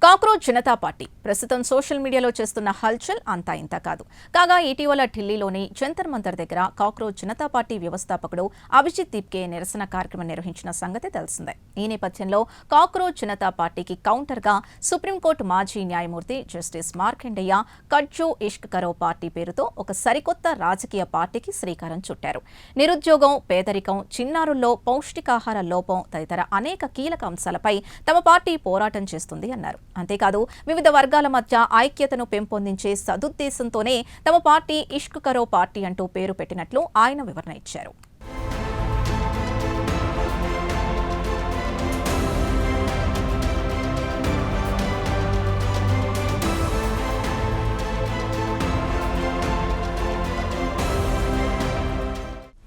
Cockroach Janata party ప్రస్తుతం social మీడియాలో చేస్తున్న హల్చల్ అంతా ఇంత కాదు. కాగా ఇటీవల ఢిల్లీలోని జంతర్ మంతర్ దగ్గర కాక్రోచ్ జనతా పార్టీ వ్యవస్థాపకుడు అభిజిత్ దీప్కే నిరసన కార్యక్రమం నిర్వహించిన సంగతి తెలిసిందే. ఈ నేపథ్యంలో కాక్రోచ్ జనతా పార్టీకి కౌంటర్గా సుప్రీంకోర్టు మాజీ న్యాయమూర్తి జస్టిస్ మార్కండేయ కట్జో ఇష్క్ కరో పార్టీ పేరుతో ఒక సరికొత్త రాజకీయ పార్టీకి శ్రీకారం చుట్టారు. నిరుద్యోగం, పేదరికం, చిన్నారుల్లో పౌష్టికాహార లోపం తదితర అనేక కీలక అంశాలపై తమ పార్టీ పోరాటం చేస్తుంది అన్నారు. అంతేకాదు వివిధ వర్గాల మధ్య ఐక్యతను పెంపొందించే సదుద్దేశంతోనే తమ పార్టీ ఇష్క్ కరో పార్టీ అంటూ పేరు పెట్టినట్లు ఆయన వివరణ ఇచ్చారు.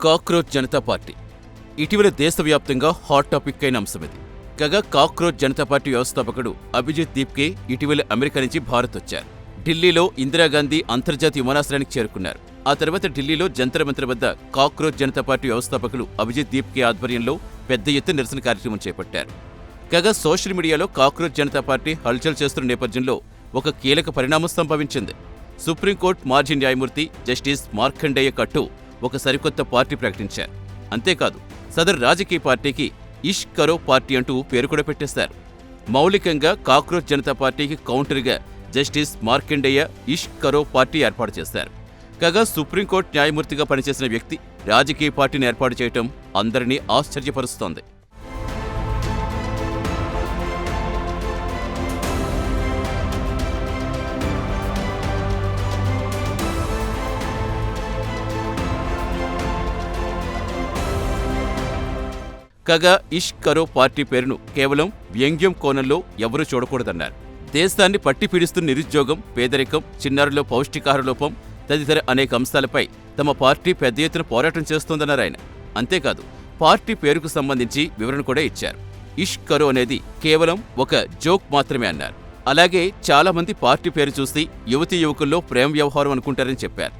కాక్రోచ్ జనతా పార్టీ ఇటీవల దేశవ్యాప్తంగా హాట్ టాపిక్ అయిన అంశం ఇది. కాగా కాక్రోచ్ జనతా పార్టీ వ్యవస్థాపకుడు అభిజిత్ దీప్కే ఇటీవల అమెరికా నుంచి భారత్ వచ్చారు. ఢిల్లీలో ఇందిరాగాంధీ అంతర్జాతీయ విమానాశ్రయానికి చేరుకున్నారు. ఆ తర్వాత ఢిల్లీలో జంతర్ మంతర్ వద్ద కాక్రోచ్ జనతా పార్టీ వ్యవస్థాపకులు అభిజిత్ దీప్కే ఆధ్వర్యంలో పెద్ద ఎత్తున నిరసన కార్యక్రమం చేపట్టారు. కాగా సోషల్ మీడియాలో కాక్రోచ్ జనతా పార్టీ హల్చల్ చేస్తున్న నేపథ్యంలో ఒక కీలక పరిణామం సంభవించింది. సుప్రీంకోర్టు మాజీ న్యాయమూర్తి జస్టిస్ మార్కండేయ కట్టు ఒక సరికొత్త పార్టీ ప్రకటించారు. అంతేకాదు సదరు రాజకీయ పార్టీకి ఇష్క్ కరో పార్టీ అంటూ పేరు కూడా పెట్టేశారు. మౌలికంగా కాక్రోచ్ జనతా పార్టీకి కౌంటర్గా జస్టిస్ మార్కండేయ ఇష్క్ కరో పార్టీ ఏర్పాటు చేశారు. కాగా సుప్రీంకోర్టు న్యాయమూర్తిగా పనిచేసిన వ్యక్తి రాజకీయ పార్టీని ఏర్పాటు చేయటం అందరినీ ఆశ్చర్యపరుస్తోంది. కాగా ఇష్క్ కరో పార్టీ పేరును కేవలం వ్యంగ్యం కోణంలో ఎవరూ చూడకూడదన్నారు. దేశాన్ని పట్టి పీడిస్తున్న నిరుద్యోగం, పేదరికం, చిన్నారుల్లో పౌష్టికాహార లోపం తదితర అనేక అంశాలపై తమ పార్టీ పెద్ద ఎత్తున పోరాటం చేస్తోందన్నారు ఆయన. అంతేకాదు పార్టీ పేరుకు సంబంధించి వివరణ కూడా ఇచ్చారు. ఇష్క్ కరో అనేది కేవలం ఒక జోక్ మాత్రమే అన్నారు. అలాగే చాలా మంది పార్టీ పేరు చూసి యువతీ యువకుల్లో ప్రేమ వ్యవహారం అనుకుంటారని చెప్పారు.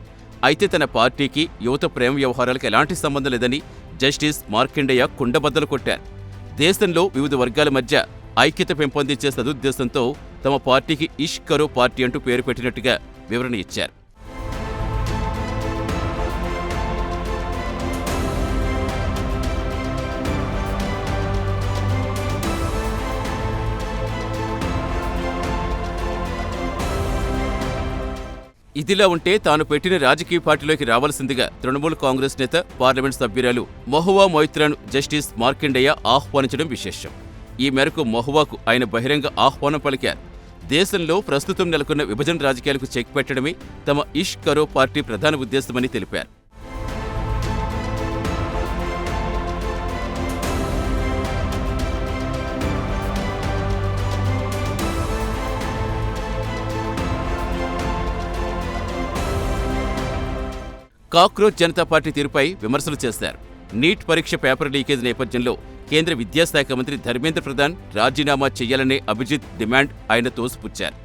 అయితే తన పార్టీకి యువత ప్రేమ వ్యవహారాలకు ఎలాంటి సంబంధం లేదని జస్టిస్ మార్కండేయ కుండబద్దలు కొట్టారు. దేశంలో వివిధ వర్గాల మధ్య ఐక్యత పెంపొందించే సదుద్దేశంతో తమ పార్టీకి ఇష్క్ కరో పార్టీ అంటూ పేరు పెట్టినట్టుగా వివరణ ఇచ్చారు. ఇదిలా ఉంటే తాను పెట్టిన రాజకీయ పార్టీలోకి రావాల్సిందిగా తృణమూల్ కాంగ్రెస్ నేత, పార్లమెంట్ సభ్యురాలు మహువా మొయిత్రాను జస్టిస్ మార్కండేయ ఆహ్వానించడం విశేషం. ఈ మేరకు మహువాకు ఆయన బహిరంగ ఆహ్వానం పలికారు. దేశంలో ప్రస్తుతం నెలకొన్న విభజన రాజకీయాలకు చెక్ పెట్టడమే తమ ఇష్క్ కరో పార్టీ ప్రధాన ఉద్దేశమని తెలిపారు. కాక్రోచ్ జనతా పార్టీ తీరుపై విమర్శలు చేశారు. నీట్ పరీక్ష పేపర్ లీకేజ్ నేపథ్యంలో కేంద్ర విద్యాశాఖ మంత్రి ధర్మేంద్ర ప్రధాన్ రాజీనామా చేయాలనే అభిజిత్ డిమాండ్ ఆయన తోసిపుచ్చారు.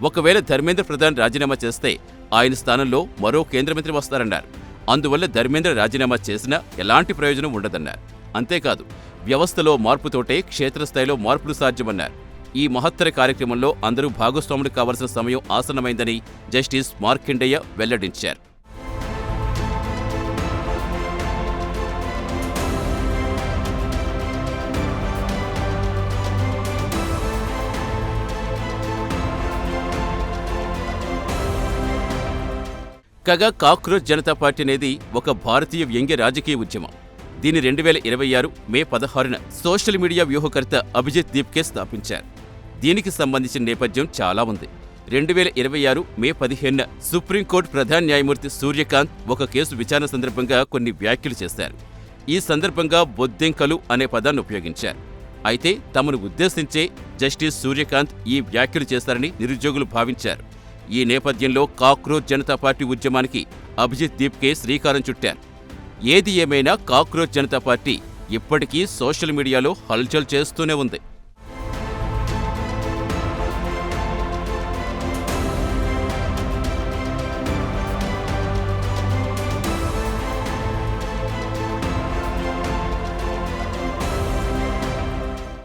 ఒకవేళ ధర్మేంద్ర ప్రధాన్ రాజీనామా చేస్తే ఆయన స్థానంలో మరో కేంద్ర మంత్రి వస్తారన్నారు. అందువల్ల ధర్మేంద్ర రాజీనామా చేసినా ఎలాంటి ప్రయోజనం ఉండదన్నారు. అంతేకాదు వ్యవస్థలో మార్పుతోటే క్షేత్రస్థాయిలో మార్పులు సాధ్యమన్నారు. ఈ మహత్తర కార్యక్రమంలో అందరూ భాగస్వాములు కావాల్సిన సమయం ఆసన్నమైందని జస్టిస్ మార్కండేయ వెల్లడించారు. కాగా కాక్రోచ్ జనతా పార్టీ అనేది ఒక భారతీయ వ్యంగ్య రాజకీయ ఉద్యమం. దీన్ని 2026 మే 16న సోషల్ మీడియా వ్యూహకర్త అభిజిత్ దీప్కే స్థాపించారు. దీనికి సంబంధించిన నేపథ్యం చాలా ఉంది. 2026 మే 15న సుప్రీంకోర్టు ప్రధాన న్యాయమూర్తి సూర్యకాంత్ ఒక కేసు విచారణ సందర్భంగా కొన్ని వ్యాఖ్యలు చేశారు. ఈ సందర్భంగా బొద్దింకలు అనే పదాన్ని ఉపయోగించారు. అయితే తమను ఉద్దేశించే జస్టిస్ సూర్యకాంత్ ఈ వ్యాఖ్యలు చేశారని నిరుద్యోగులు భావించారు. ఈ నేపథ్యంలో కాక్రోచ్ జనతా పార్టీ ఉద్యమానికి అభిజిత్ దీప్కే శ్రీకారం చుట్టారు. ఏది ఏమైనా కాక్రోచ్ జనతా పార్టీ ఇప్పటికీ సోషల్ మీడియాలో హల్చల్ చేస్తూనే ఉంది.